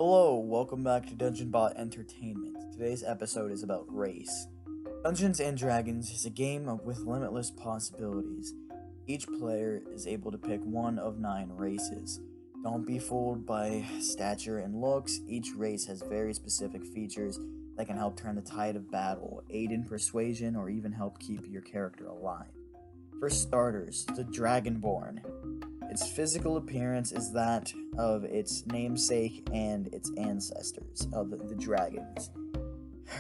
Hello, welcome back to DungeonBot Entertainment. Today's episode is about race. Dungeons & Dragons is a game with limitless possibilities. Each player is able to pick one of 9 races. Don't be fooled by stature and looks. Each race has very specific features that can help turn the tide of battle, aid in persuasion, or even help keep your character alive. For starters, the Dragonborn. Its physical appearance is that of its namesake and its ancestors, of the dragons.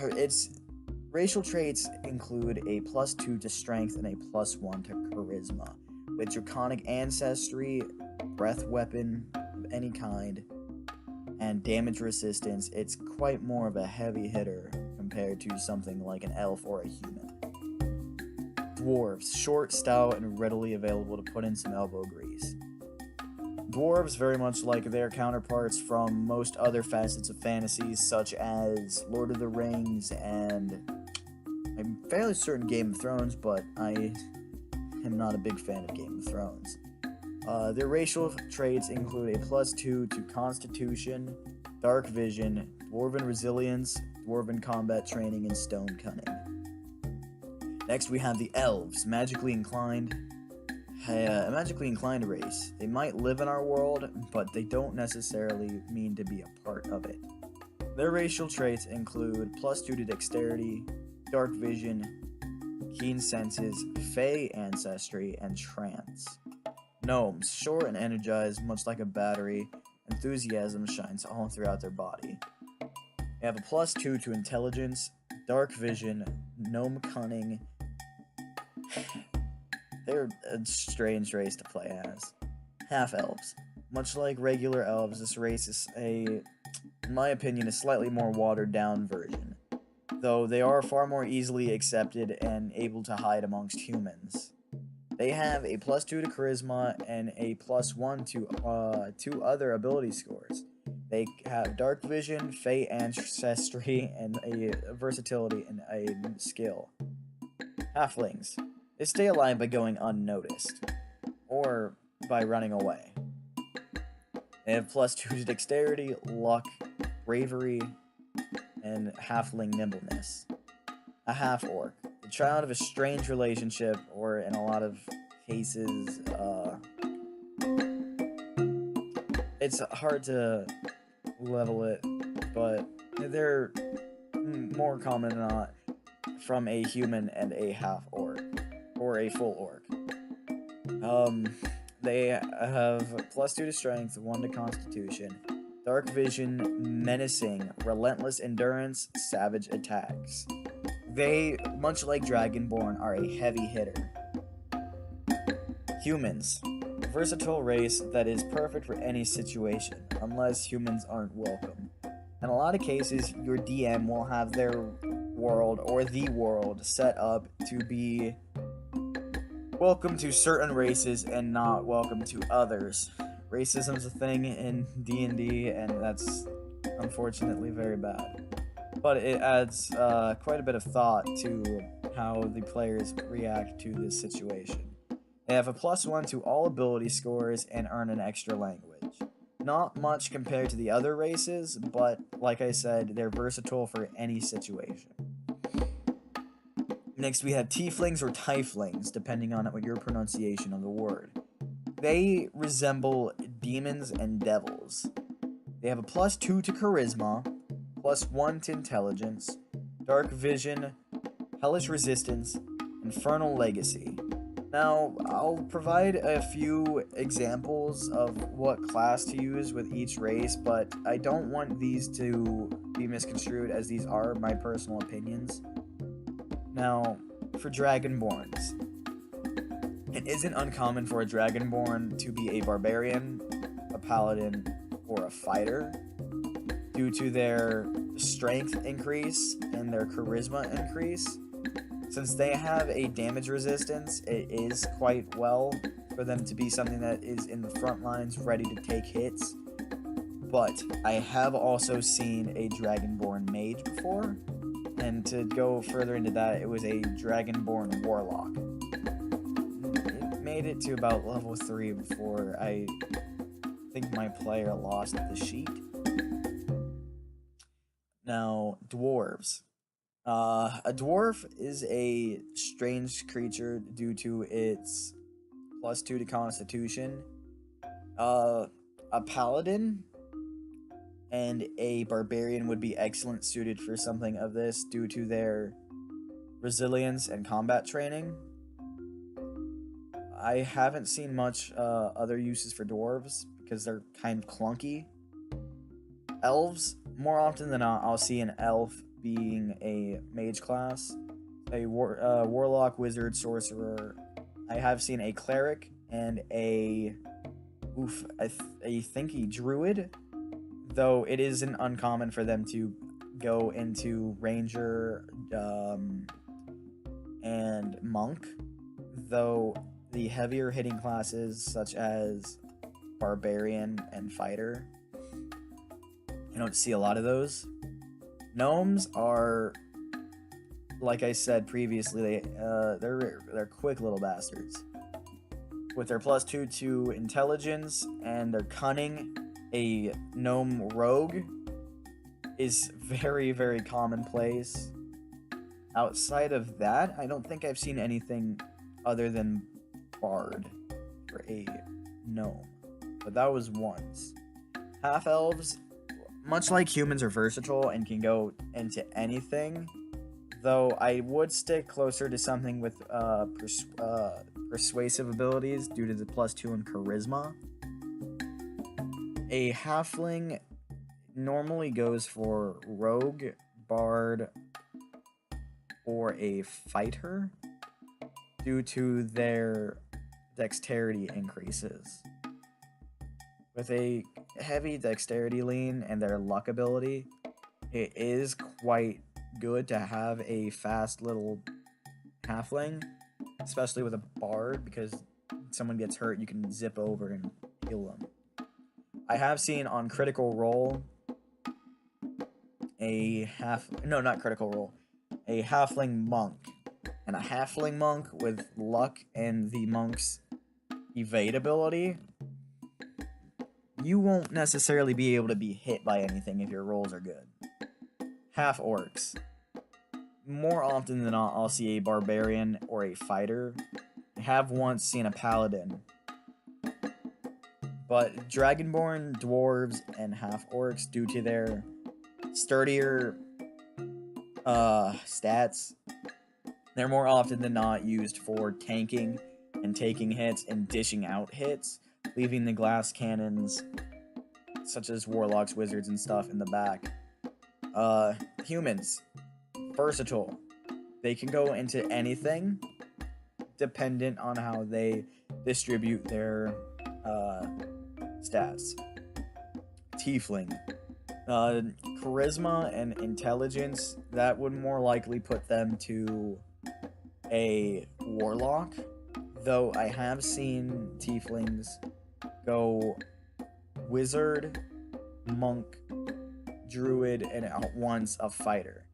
Its racial traits include a +2 to strength and a +1 to charisma. With draconic ancestry, breath weapon of any kind, and damage resistance, it's quite more of a heavy hitter compared to something like an elf or a human. Dwarves, short, stout, and readily available to put in some elbow grease. Dwarves, very much like their counterparts from most other facets of fantasy, such as Lord of the Rings and I'm fairly certain Game of Thrones, but I am not a big fan of Game of Thrones. Their racial traits include a +2 to Constitution, Dark Vision, Dwarven Resilience, Dwarven Combat Training, and Stone Cunning. Next we have the Elves, magically inclined. A magically inclined race. They might live in our world, but they don't necessarily mean to be a part of it. Their racial traits include +2 to Dexterity, Dark Vision, Keen Senses, Fey Ancestry, and Trance. Gnomes, short and energized, much like a battery. Enthusiasm shines all throughout their body. They have a +2 to Intelligence, Dark Vision, Gnome Cunning. They're a strange race to play as. Half-elves. Much like regular elves, this race is in my opinion, a slightly more watered-down version, though they are far more easily accepted and able to hide amongst humans. They have a +2 to Charisma and a +1 to 2 other ability scores. They have Dark Vision, Fey Ancestry, and a versatility and a skill. Halflings. They stay alive by going unnoticed, or by running away. They have +2 to Dexterity, Luck, Bravery, and Halfling Nimbleness. A half-orc. The child of a strange relationship, or in a lot of cases, it's hard to level it, but they're more common than not from a human and a half-orc. Or a full orc. They have +2 to Strength, 1 to Constitution, Dark Vision, Menacing, Relentless Endurance, Savage Attacks. They, much like Dragonborn, are a heavy hitter. Humans. A versatile race that is perfect for any situation, unless humans aren't welcome. In a lot of cases, your DM will have their world or the world set up to be welcome to certain races and not welcome to others. Racism's a thing in D&D, and that's unfortunately very bad. But it adds quite a bit of thought to how the players react to this situation. They have a +1 to all ability scores and earn an extra language. Not much compared to the other races, but like I said, they're versatile for any situation. Next, we have Tieflings or Tieflings, depending on your pronunciation of the word. They resemble demons and devils. They have a +2 to Charisma, +1 to Intelligence, Dark Vision, Hellish Resistance, Infernal Legacy. Now, I'll provide a few examples of what class to use with each race, but I don't want these to be misconstrued, as these are my personal opinions. Now, for Dragonborns, it isn't uncommon for a Dragonborn to be a Barbarian, a Paladin, or a Fighter, due to their strength increase and their charisma increase. Since they have a damage resistance, it is quite well for them to be something that is in the front lines, ready to take hits. But I have also seen a Dragonborn Mage before, and to go further into that, it was a Dragonborn Warlock. It made it to about level 3 before I think my player lost the sheet. Now, dwarves. A dwarf is a strange creature due to its +2 to Constitution. Uh, a paladin and a barbarian would be excellent suited for something of this due to their resilience and combat training. I haven't seen much other uses for dwarves because they're kind of clunky. Elves, more often than not, I'll see an elf being a mage class, a warlock, wizard, sorcerer. I have seen a cleric and I think a druid, though it isn't uncommon for them to go into ranger and monk, though the heavier hitting classes such as barbarian and fighter, I don't see a lot of those. Gnomes are, like I said previously, they're quick little bastards. With their +2 to intelligence and their cunning, a gnome rogue is very, very commonplace. Outside of that, I don't think I've seen anything other than bard for a gnome, but that was once. Half elves, much like humans, are versatile and can go into anything, though I would stick closer to something with persuasive abilities due to the +2 in charisma. A halfling normally goes for rogue, bard, or a fighter due to their dexterity increases. With a heavy dexterity lean and their luck ability, it is quite good to have a fast little halfling, especially with a bard, because someone gets hurt, you can zip over and heal them. I have seen on Critical Role a halfling monk. And a halfling monk with luck and the monk's evade ability, you won't necessarily be able to be hit by anything if your rolls are good. Half orcs. More often than not, I'll see a barbarian or a fighter. I have once seen a paladin. But dragonborn, dwarves, and half orcs, due to their sturdier stats, they're more often than not used for tanking and taking hits and dishing out hits, leaving the glass cannons, such as warlocks, wizards, and stuff, in the back. Humans, versatile. They can go into anything, dependent on how they distribute their stats. Tiefling. Charisma and intelligence, that would more likely put them to a warlock, though I have seen tieflings go wizard, monk, druid, and at once a fighter.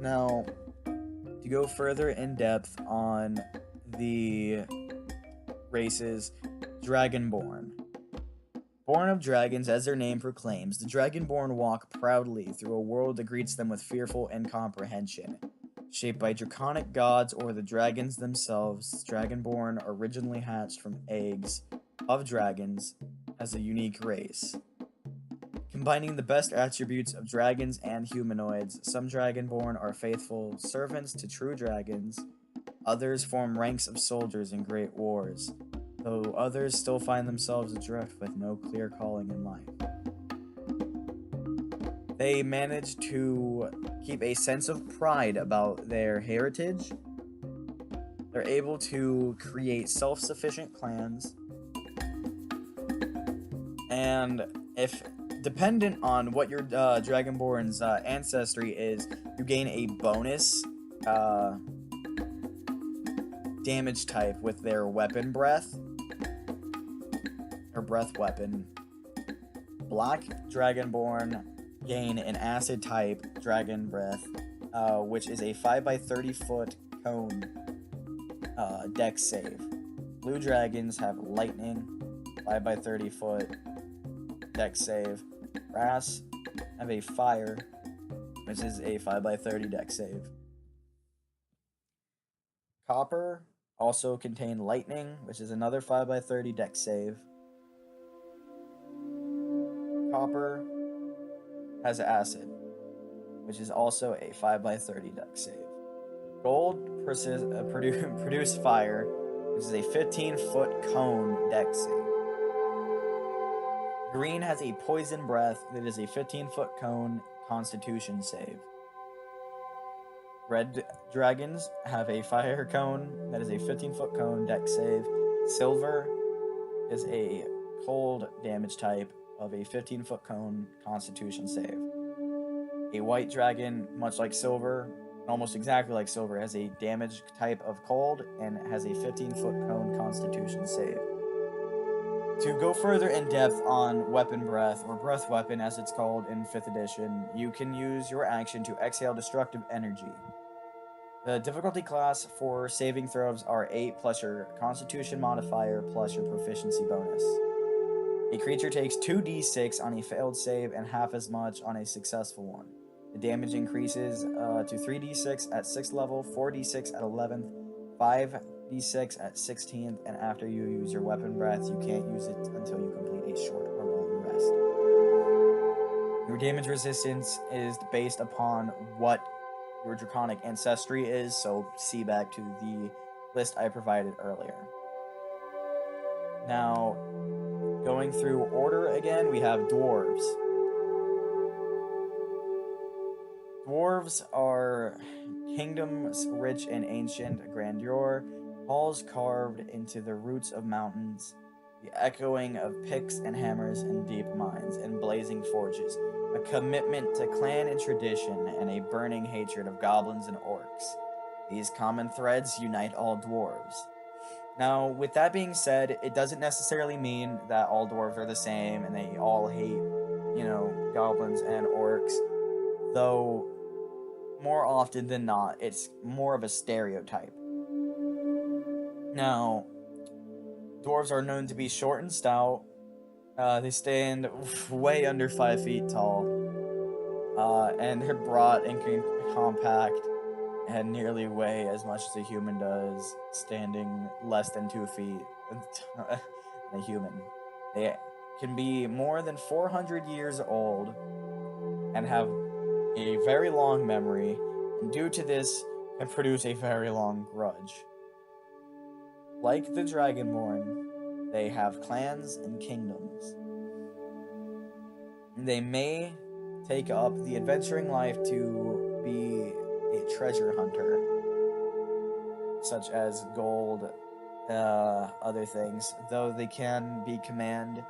Now, to go further in depth on the races, Dragonborn. Born of dragons, as their name proclaims, the Dragonborn walk proudly through a world that greets them with fearful incomprehension. Shaped by draconic gods or the dragons themselves, Dragonborn originally hatched from eggs of dragons as a unique race. Combining the best attributes of dragons and humanoids, some Dragonborn are faithful servants to true dragons, others form ranks of soldiers in great wars, though others still find themselves adrift with no clear calling in life. They manage to keep a sense of pride about their heritage. They're able to create self-sufficient clans, and if dependent on what your Dragonborn's ancestry is, you gain a bonus damage type with their weapon breath, or breath weapon. Black Dragonborn gain an acid type dragon breath, which is a 5x30-foot cone dex save. Blue dragons have lightning, 5x30-foot dex save. Grass have a fire, which is a 5x30 dex save. Copper also contain lightning, which is another 5x30 dex save. Copper has acid, which is also a 5x30 dex save. Gold produce fire, which is a 15-foot cone dex save. Green has a poison breath that is a 15-foot cone constitution save. Red dragons have a fire cone that is a 15-foot cone dex save. Silver is a cold damage type of a 15-foot cone constitution save. A white dragon, much like silver, almost exactly like silver, has a damage type of cold and has a 15-foot cone constitution save. To go further in depth on weapon breath, or breath weapon as it's called in 5th edition, you can use your action to exhale destructive energy. The difficulty class for saving throws are 8 plus your constitution modifier plus your proficiency bonus. A creature takes 2d6 on a failed save and half as much on a successful one. The damage increases to 3d6 at 6th level, 4d6 at 11th, 5d6 at 16th, and after you use your weapon breath, you can't use it until you complete a short or long rest. Your damage resistance is based upon what your draconic ancestry is, so see back to the list I provided earlier. Now, going through order again, we have dwarves. Dwarves are kingdoms rich in ancient grandeur, halls carved into the roots of mountains, the echoing of picks and hammers in deep mines and blazing forges, a commitment to clan and tradition, and a burning hatred of goblins and orcs. These common threads unite all dwarves. Now, with that being said, it doesn't necessarily mean that all dwarves are the same and they all hate, goblins and orcs, though more often than not, it's more of a stereotype. Now, dwarves are known to be short and stout. They stand way under 5 feet tall, and they're broad and compact, and nearly weigh as much as a human does, standing less than 2 feet a human. They can be more than 400 years old and have a very long memory, and due to this, can produce a very long grudge. Like the Dragonborn, they have clans and kingdoms. They may take up the adventuring life to be a treasure hunter, such as gold, other things, though they can be commanded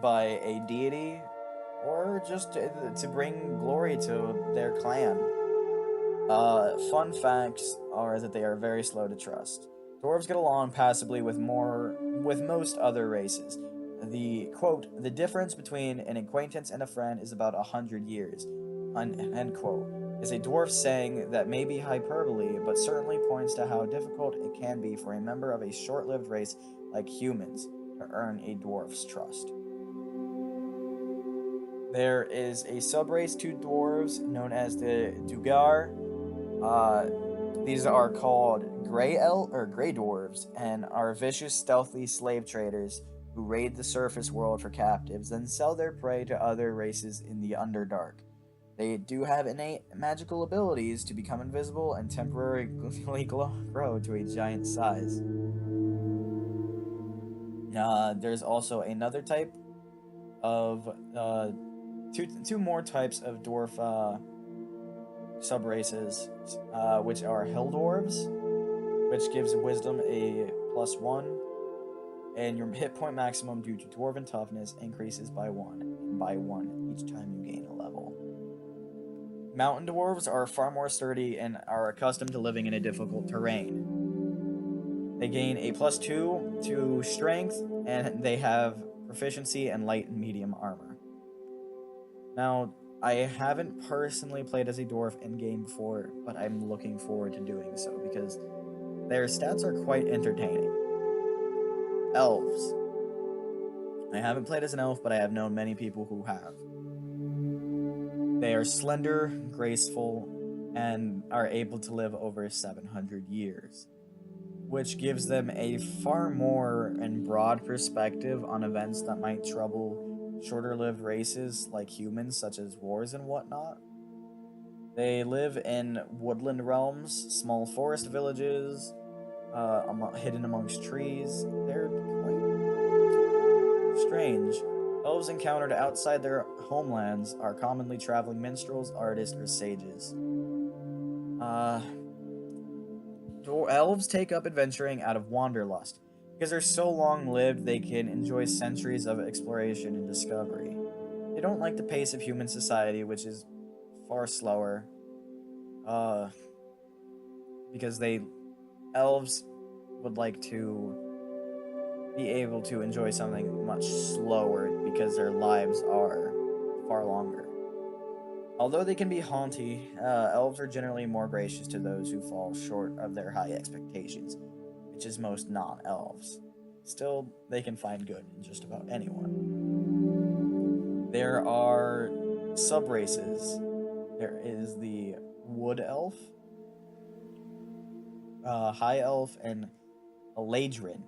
by a deity, or just to bring glory to their clan. Fun facts are that they are very slow to trust. Dwarves get along passably with most other races. The difference between an acquaintance and a friend is about 100 years, end quote, is a dwarf saying that may be hyperbole, but certainly points to how difficult it can be for a member of a short-lived race like humans to earn a dwarf's trust. There is a subrace to dwarves known as the Dugar. These are called gray dwarves and are vicious, stealthy slave traders who raid the surface world for captives, then sell their prey to other races in the Underdark. They do have innate magical abilities to become invisible and temporarily grow to a giant size. There's also another type of two more types of dwarf subraces, which are Hill Dwarves, which gives wisdom a +1, and your hit point maximum due to dwarven toughness increases by 1, and by 1 each time you gain a level. Mountain dwarves are far more sturdy and are accustomed to living in a difficult terrain. They gain a +2 to strength, and they have proficiency in light and medium armor. Now, I haven't personally played as a dwarf in-game before, but I'm looking forward to doing so because their stats are quite entertaining. Elves. I haven't played as an elf, but I have known many people who have. They are slender, graceful, and are able to live over 700 years, which gives them a far more and broad perspective on events that might trouble shorter-lived races like humans, such as wars and whatnot. They live in woodland realms, small forest villages, hidden amongst trees. They're quite strange. Elves encountered outside their homelands are commonly traveling minstrels, artists, or sages. Uh, Elves take up adventuring out of wanderlust. Because they're so long-lived, they can enjoy centuries of exploration and discovery. They don't like the pace of human society, which is far slower. Because elves would like to be able to enjoy something much slower because their lives are far longer. Although they can be haughty, elves are generally more gracious to those who fall short of their high expectations, which is most non-elves. Still, they can find good in just about anyone. There are sub-races. There is the Wood Elf, High Elf, and Eladrin.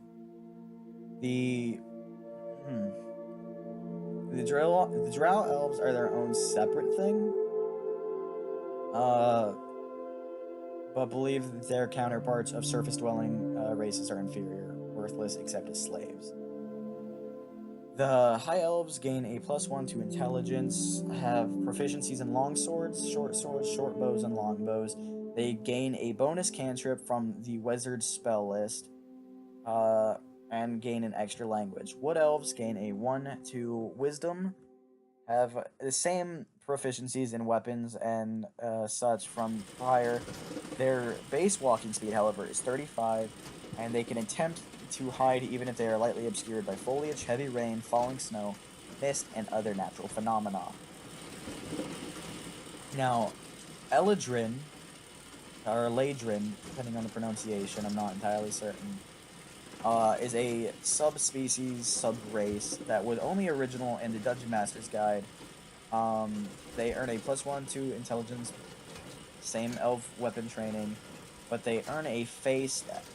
The Drow elves are their own separate thing, but believe that their counterparts of surface-dwelling races are inferior, worthless except as slaves. The High Elves gain a +1 to intelligence, have proficiencies in long swords, short bows, and long bows. They gain a bonus cantrip from the Wizard spell list, and gain an extra language. Wood Elves gain a 1 to wisdom, have the same proficiencies in weapons and such from prior. Their base walking speed, however, is 35, and they can attempt to hide even if they are lightly obscured by foliage, heavy rain, falling snow, mist, and other natural phenomena. Now, Eladrin, or Ladrin, depending on the pronunciation, I'm not entirely certain, is a subspecies, subrace that was only original in the Dungeon Master's Guide. They earn a +1 to intelligence, same elf weapon training, but they earn a Fey step.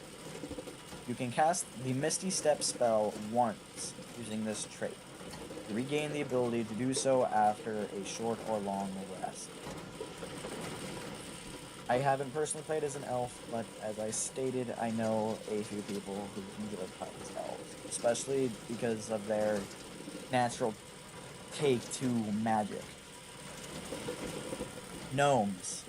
You can cast the Misty Step spell once using this trait. You regain the ability to do so after a short or long rest. I haven't personally played as an elf, but as I stated, I know a few people who enjoy playing as elves, especially because of their natural take to magic. Gnomes.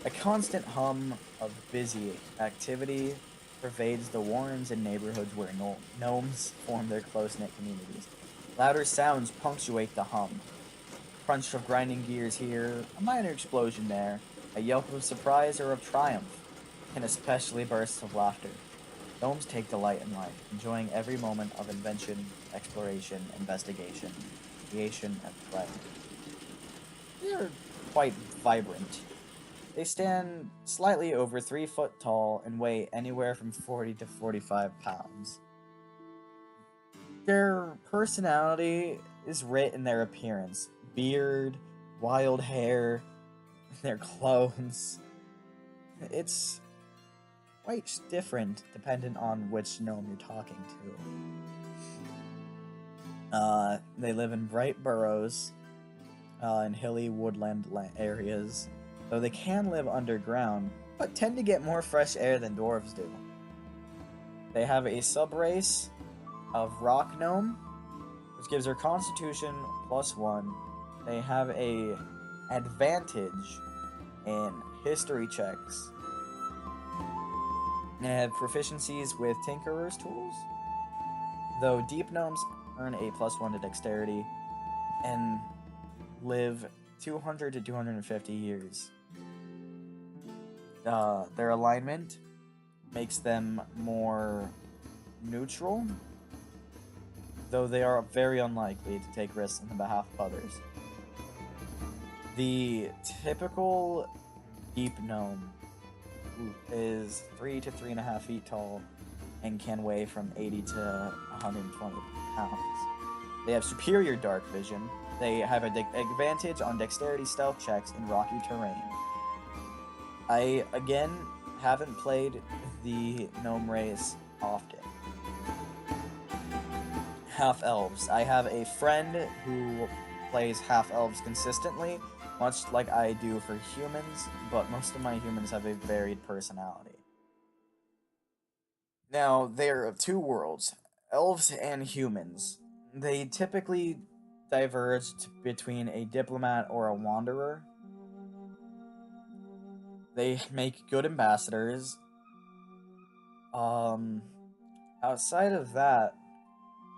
A constant hum of busy activity pervades the warrens and neighborhoods where gnomes form their close-knit communities. Louder sounds punctuate the hum. Crunch of grinding gears here, a minor explosion there, a yelp of surprise or of triumph, and especially bursts of laughter. Gnomes take delight in life, enjoying every moment of invention, exploration, investigation, creation, and play. They are quite vibrant. They stand slightly over 3 foot tall and weigh anywhere from 40 to 45 pounds. Their personality is writ in their appearance. Beard, wild hair, their clothes. It's quite different dependent on which gnome you're talking to. They live in bright burrows, in hilly woodland areas, though they can live underground, but tend to get more fresh air than dwarves do. They have a subrace of rock gnome, which gives their constitution +1. They have a advantage in history checks. They have proficiencies with tinkerer's tools, though deep gnomes earn a +1 to dexterity and live 200 to 250 years. Their alignment makes them more neutral, though they are very unlikely to take risks on behalf of others. The typical deep gnome is 3 to 3.5 feet tall, and can weigh from 80 to 120 pounds. They have superior dark vision. They have an advantage on dexterity stealth checks in rocky terrain. I, again, haven't played the gnome race often. Half-elves. I have a friend who plays half-elves consistently, much like I do for humans, but most of my humans have a varied personality. Now, they're of two worlds, elves and humans. They typically diverge between a diplomat or a wanderer. They make good ambassadors. Outside of that,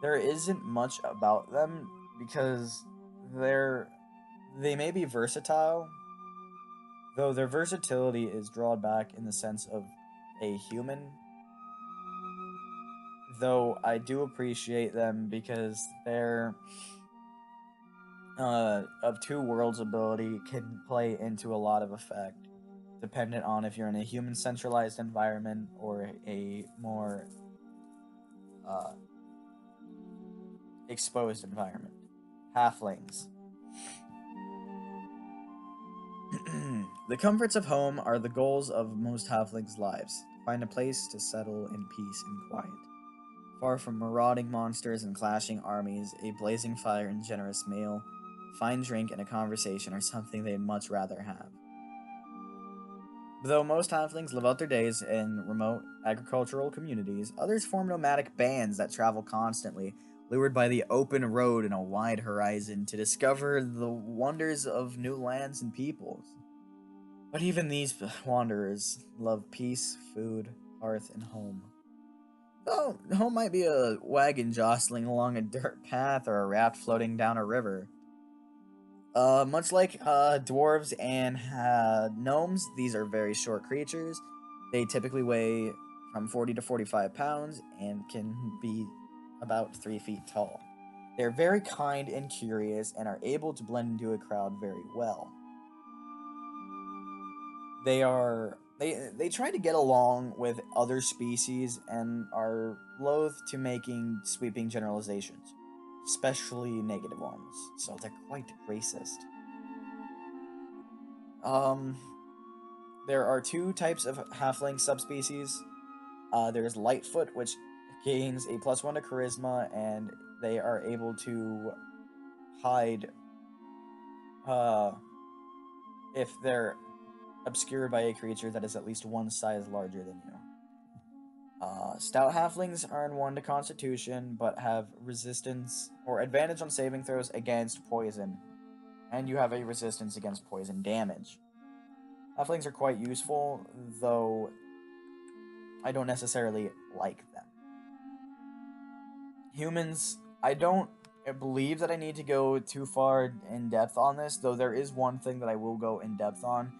there isn't much about them because they may be versatile, though their versatility is drawn back in the sense of a human. Though I do appreciate them because their of two worlds ability can play into a lot of effect, dependent on if you're in a human centralized environment or a more exposed environment. Halflings. The comforts of home are the goals of most halflings' lives. Find a place to settle in peace and quiet. Far from marauding monsters and clashing armies, a blazing fire and generous meal, fine drink and a conversation are something they'd much rather have. Though most halflings live out their days in remote agricultural communities, others form nomadic bands that travel constantly, lured by the open road and a wide horizon to discover the wonders of new lands and peoples. But even these wanderers love peace, food, hearth, and home. Though home might be a wagon jostling along a dirt path or a raft floating down a river. Much like dwarves and gnomes, these are very short creatures. They typically weigh from 40 to 45 pounds and can be about 3 feet tall. They're very kind and curious and are able to blend into a crowd very well. They try to get along with other species and are loath to making sweeping generalizations, especially negative ones, so they're quite racist. There are two types of halfling subspecies. There's Lightfoot, which gains a +1 to charisma, and they are able to hide if they're obscured by a creature that is at least one size larger than you. Stout halflings earn 1 to constitution, but have resistance or advantage on saving throws against poison, and you have a resistance against poison damage. Halflings are quite useful, though I don't necessarily like them. Humans, I don't believe that I need to go too far in depth on this, though there is one thing that I will go in depth on.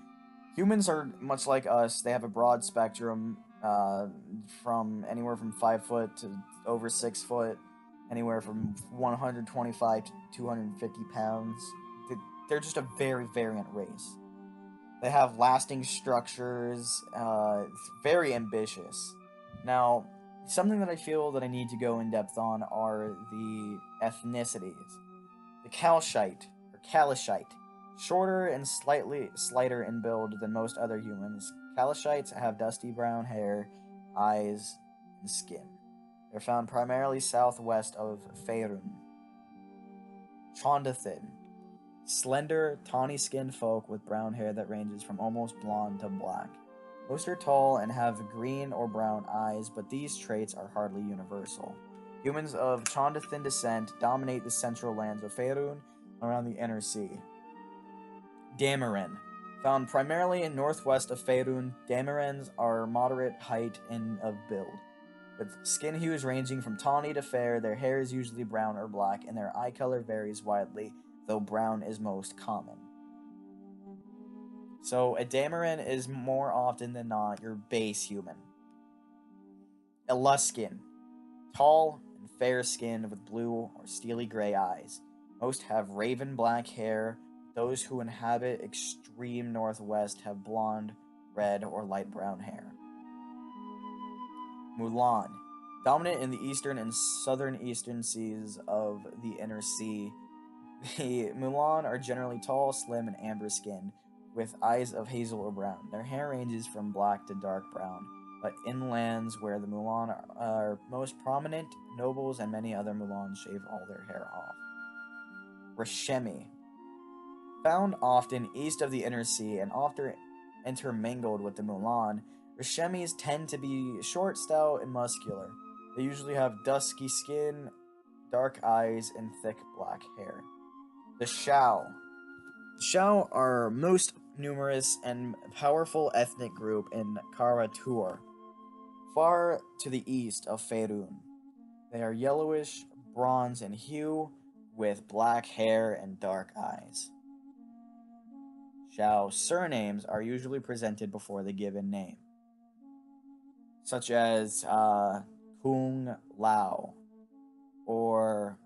Humans are much like us. They have a broad spectrum, from anywhere from 5 foot to over 6 foot, anywhere from 125 to 250 pounds. They're just a very variant race. They have lasting structures, very ambitious. Now, something that I feel that I need to go in depth on are the ethnicities. The Calshite, or Kalashite, shorter and slightly slighter in build than most other humans. Kalashites have dusty brown hair, eyes, and skin. They're found primarily southwest of Faerun. Chondathin, slender, tawny-skinned folk with brown hair that ranges from almost blonde to black. Most are tall and have green or brown eyes, but these traits are hardly universal. Humans of Chondathin descent dominate the central lands of Faerun around the Inner Sea. Damaren. Found primarily in northwest of Faerun, Damarens are moderate height and of build. With skin hues ranging from tawny to fair, their hair is usually brown or black, and their eye color varies widely, though brown is most common. So, a Damaren is more often than not your base human. Eluskin. Tall and fair skinned with blue or steely gray eyes. Most have raven black hair. Those who inhabit extreme northwest have blonde, red, or light brown hair. Mulan. Dominant in the eastern and southern eastern seas of the inner sea, the Mulan are generally tall, slim, and amber-skinned, with eyes of hazel or brown. Their hair ranges from black to dark brown, but in lands where the Mulan are most prominent, nobles and many other Mulans shave all their hair off. Rashemi. Found often east of the inner sea and often intermingled with the Mulan, Rashemis tend to be short, stout, and muscular. They usually have dusky skin, dark eyes, and thick black hair. The Shao. The Shao are most numerous and powerful ethnic group in Karatur, far to the east of Faerun. They are yellowish bronze in hue, with black hair and dark eyes. Shao surnames are usually presented before the given name, such as Kung Lao or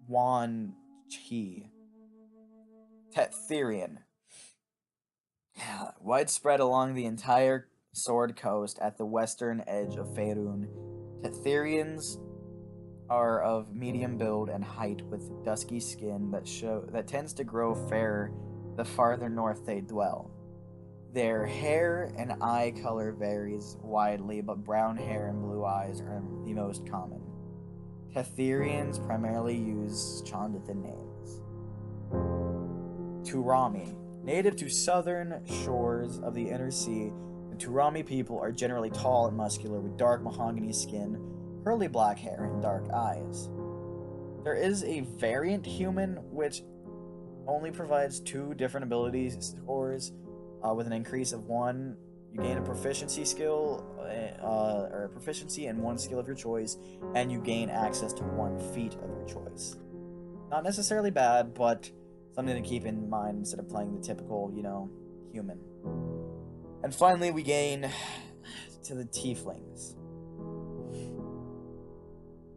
Wan Chi. Tetherian. Widespread along the entire Sword Coast at the western edge of Faerun, Tetherians are of medium build and height with dusky skin that tends to grow fairer the farther north they dwell. Their hair and eye color varies widely, but brown hair and blue eyes are the most common. Tetherians primarily use Chandithan names. Turami. Native to southern shores of the inner sea, the Turami people are generally tall and muscular with dark mahogany skin, curly black hair, and dark eyes. There is a variant human which only provides 2 different ability scores with an increase of 1. You gain a proficiency skill or a proficiency in 1 skill of your choice, and you gain access to 1 feat of your choice. Not necessarily bad, but something to keep in mind instead of playing the typical, human. And finally, we gain to the tieflings.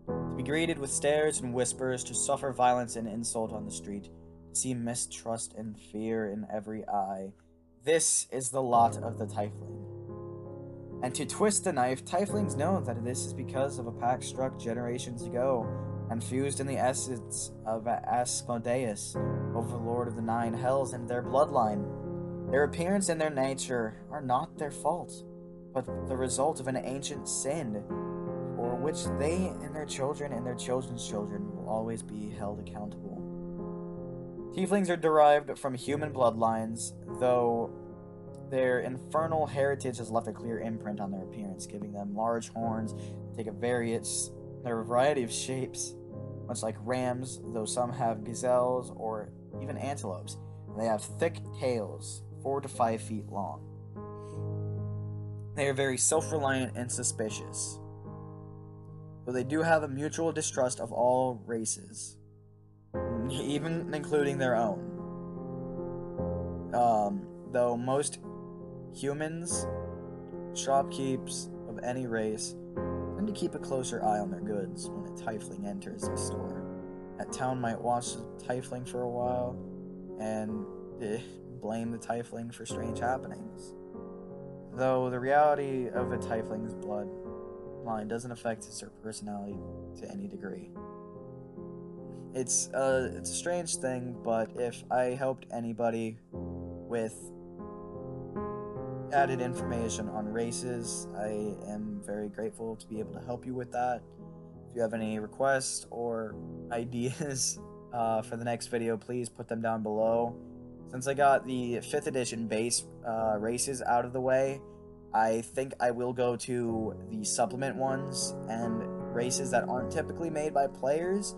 To be greeted with stares and whispers, to suffer violence and insult on the street, to see mistrust and fear in every eye. This is the lot of the tiefling. And to twist the knife, tieflings know that this is because of a pact struck generations ago and fused in the essence of Asmodeus, overlord of the 9 hells, and their bloodline. Their appearance and their nature are not their fault, but the result of an ancient sin, for which they and their children and their children's children will always be held accountable. Tieflings are derived from human bloodlines, though their infernal heritage has left a clear imprint on their appearance, giving them large horns that take a variety of shapes, much like rams, though some have gazelles or even antelopes. And they have thick tails, 4 to 5 feet long. They are very self-reliant and suspicious, though they do have a mutual distrust of all races, even including their own. Though most humans, shopkeepers of any race, tend to keep a closer eye on their goods when a tiefling enters a store. That town might watch the tiefling for a while and blame the tiefling for strange happenings. Though the reality of a tiefling's bloodline doesn't affect his or personality to any degree. It's a strange thing, but if I helped anybody with added information on races, I am very grateful to be able to help you with that. If you have any requests or ideas for the next video, please put them down below. Since I got the 5th edition base races out of the way, I think I will go to the supplement ones and races that aren't typically made by players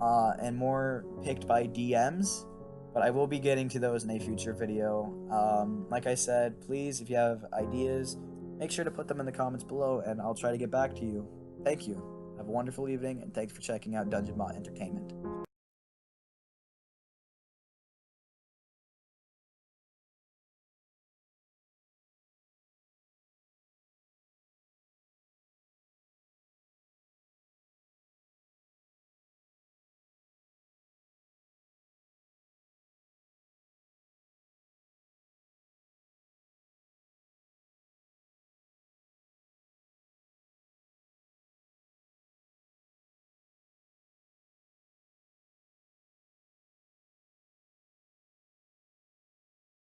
and more picked by DMs. But I will be getting to those in a future video. Like I said, please, if you have ideas, make sure to put them in the comments below, and I'll try to get back to you. Thank you. Have a wonderful evening, and thanks for checking out Dungeon Bot Entertainment.